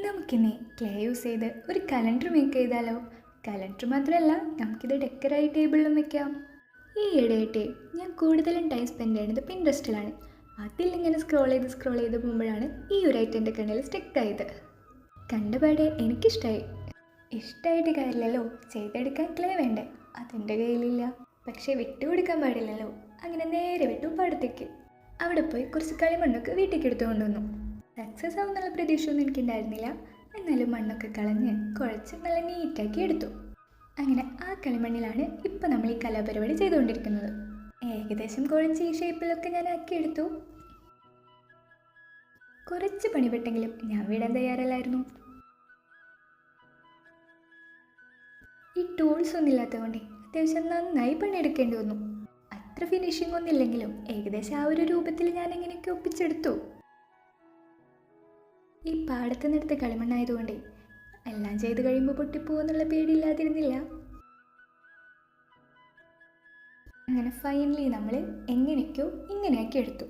നമുക്കിനി clay use ചെയ്ത് ഒരു കലണ്ടർ മേക്ക് ചെയ്താലോ? കലണ്ടർ മാത്രമല്ല, നമുക്കിത് ഡെക്കറായി ടേബിളിലും വെക്കാം. ഈ ഇടയായിട്ട് ഞാൻ കൂടുതലും ടൈം സ്പെൻഡ് ചെയ്യുന്നത് പിൻട്രസ്റ്റിലാണ്. അതിലിങ്ങനെ സ്ക്രോൾ ചെയ്ത് പോകുമ്പോഴാണ് ഈ ഒരു ഐറ്റം എൻ്റെ കണ്ണിൽ സ്റ്റക്കായത്. കണ്ടപാടെ എനിക്കിഷ്ടമായി. ഇഷ്ടമായിട്ട് കാര്യമില്ലല്ലോ, ചെയ്തെടുക്കാൻ ക്ലേ വേണ്ടേ? അതെൻ്റെ കയ്യിലില്ല. പക്ഷേ വിട്ടുകൊടുക്കാൻ പാടില്ലല്ലോ. അങ്ങനെ നേരെ വിട്ടു പാടത്തേക്ക്. അവിടെ പോയി കുറച്ച് കളിമണ്ണൊക്കെ വീട്ടിലേക്ക് എടുത്തുകൊണ്ട് വന്നു. സക്സസ് ആവുന്നുള്ള പ്രതീക്ഷയൊന്നും എനിക്കുണ്ടായിരുന്നില്ല. എന്നാലും മണ്ണൊക്കെ കളഞ്ഞ് കുഴച്ച് നല്ല നീറ്റാക്കി എടുത്തു. അങ്ങനെ ആ കളിമണ്ണിലാണ് ഇപ്പം നമ്മൾ ഈ കലാപരിപാടി ചെയ്തുകൊണ്ടിരിക്കുന്നത്. ഏകദേശം കുഴച്ച് ഈ ഷേപ്പിലൊക്കെ ഞാൻ ആക്കിയെടുത്തു. കുറച്ച് പണിപ്പെട്ടെങ്കിലും ഞാൻ വിടാൻ തയ്യാറല്ലായിരുന്നു. ഈ ടൂൾസ് ഒന്നും ഇല്ലാത്തതുകൊണ്ട് അത്യാവശ്യം നന്നായി പണിയെടുക്കേണ്ടി വന്നു. അത്ര ഫിനിഷിംഗ് ഒന്നും ഇല്ലെങ്കിലും ഏകദേശം ആ ഒരു രൂപത്തിൽ ഞാൻ എങ്ങനെയൊക്കെ ഒപ്പിച്ചെടുത്തു. ഈ പാടത്ത് നിന്നെടുത്ത കളിമണ്ണായതുകൊണ്ട് എല്ലാം ചെയ്ത് കഴിയുമ്പോൾ പൊട്ടിപ്പോവെന്നുള്ള പേടിയില്ലാതിരുന്നില്ല. അങ്ങനെ ഫൈനലി നമ്മൾ എങ്ങനെയൊക്കെയോ ഇങ്ങനെയാക്കി എടുത്തു.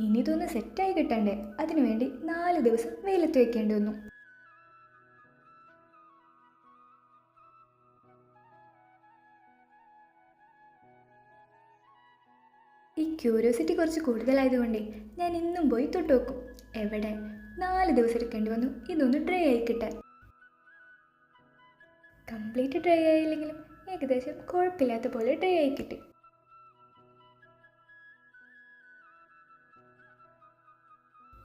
ഇനി ഇതൊന്ന് സെറ്റായി കിട്ടണ്ടേ? അതിനുവേണ്ടി 4 ദിവസം വെയിലത്ത് വെക്കേണ്ടി വന്നു. ഈ ക്യൂരിയോസിറ്റി കുറച്ച് കൂടുതലായതുകൊണ്ട് ഞാൻ ഇന്നും പോയി തൊട്ട് വെക്കും. എവിടെ 4 ദിവസം എടുക്കേണ്ടി വന്നു ഇതൊന്ന് ഡ്രൈ ആയി കിട്ടാൻ. കംപ്ലീറ്റ് ഡ്രൈ ആയില്ലെങ്കിലും ഏകദേശം കുഴപ്പമില്ലാത്ത പോലെ ഡ്രൈ ആയി കിട്ടി.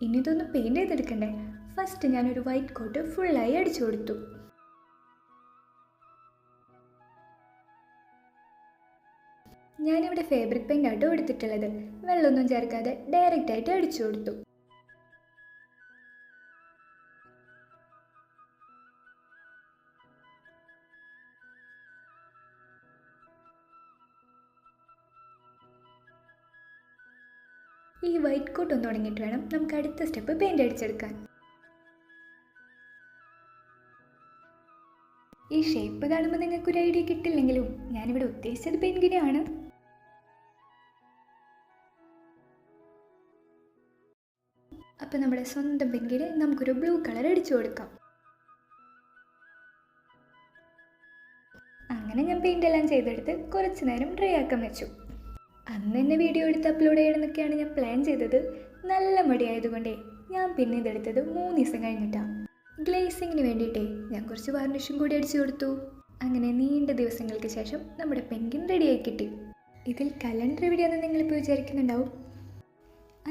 ഇനി ഇതൊന്ന് പെയിൻറ് ചെയ്തെടുക്കണ്ടേ? ഫസ്റ്റ് ഞാനൊരു വൈറ്റ് കോട്ട് ഫുള്ളായി അടിച്ചു കൊടുത്തു. ഞാനിവിടെ ഫാബ്രിക് പെയിൻ്റ് ആട്ടോ എടുത്തിട്ടുള്ളത്. വെള്ളമൊന്നും ചേർക്കാതെ ഡയറക്റ്റായിട്ട് അടിച്ചു കൊടുത്തു. ഈ വൈറ്റ് കോട്ട് ഒന്ന് തുടങ്ങിയിട്ട് വേണം നമുക്ക് അടുത്ത സ്റ്റെപ്പ് പെയിൻ്റ് അടിച്ചെടുക്കാൻ. ഈ ഷേപ്പ് കാണുമ്പോൾ നിങ്ങൾക്കൊരു ഐഡിയ കിട്ടില്ലെങ്കിലും ഞാനിവിടെ ഉദ്ദേശിച്ചത് പെൻഗിനെയാണ്. അപ്പം നമ്മുടെ സ്വന്തം പെൻഗിന് നമുക്കൊരു ബ്ലൂ കളർ അടിച്ചു കൊടുക്കാം. അങ്ങനെ ഞാൻ പെയിൻ്റ് എല്ലാം ചെയ്തെടുത്ത് കുറച്ച് നേരം ഡ്രൈ ആക്കാൻ വെച്ചു. അന്ന് തന്നെ വീഡിയോ എടുത്ത് അപ്ലോഡ് ചെയ്യണമെന്നൊക്കെയാണ് ഞാൻ പ്ലാൻ ചെയ്തത്. നല്ല മടിയായതുകൊണ്ടേ ഞാൻ പിന്നെ ഇതെടുത്തത് 3 ദിവസം കഴിഞ്ഞിട്ടാണ്. ഗ്ലേസിങ്ങിന് വേണ്ടിയിട്ടേ ഞാൻ കുറച്ച് വാർണിഷും കൂടി അടിച്ചു കൊടുത്തു. അങ്ങനെ നീണ്ട ദിവസങ്ങൾക്ക് ശേഷം നമ്മുടെ പെൻഗിൻ റെഡിയായി കിട്ടി. ഇതിൽ കലണ്ടർ എവിടെയാണെന്ന് നിങ്ങളിപ്പോൾ വിചാരിക്കുന്നുണ്ടാവും.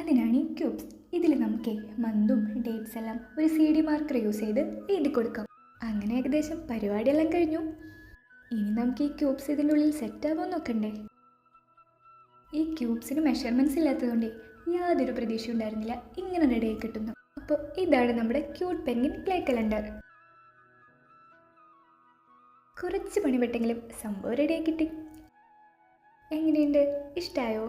അതിനാണ് ഈ ക്യൂബ്സ്. ഇതിൽ നമുക്ക് മന്തും ഡേറ്റ്സ് എല്ലാം ഒരു CD മാർക്കർ യൂസ് ചെയ്ത് എഴുതി കൊടുക്കാം. അങ്ങനെ ഏകദേശം പരിപാടിയെല്ലാം കഴിഞ്ഞു. ഇനി നമുക്ക് ഈ ക്യൂബ്സ് ഇതിൻ്റെ ഉള്ളിൽ സെറ്റാവാൻ നോക്കണ്ടേ? ഈ ക്യൂബ്സിന് മെഷർമെൻറ്റ്സ് ഇല്ലാത്തതുകൊണ്ട് യാതൊരു പ്രതീക്ഷ ഉണ്ടായിരുന്നില്ല ഇങ്ങനെ റെഡിയായി കിട്ടുന്നു. അപ്പോൾ ഇതാണ് നമ്മുടെ ക്യൂട്ട് പെൻഗിൻ ക്ലേ കലണ്ടർ. കുറച്ച് പണിപ്പെട്ടെങ്കിലും സംഭവം റെഡിയായി കിട്ടി. എങ്ങനെയുണ്ട്? ഇഷ്ടമായോ?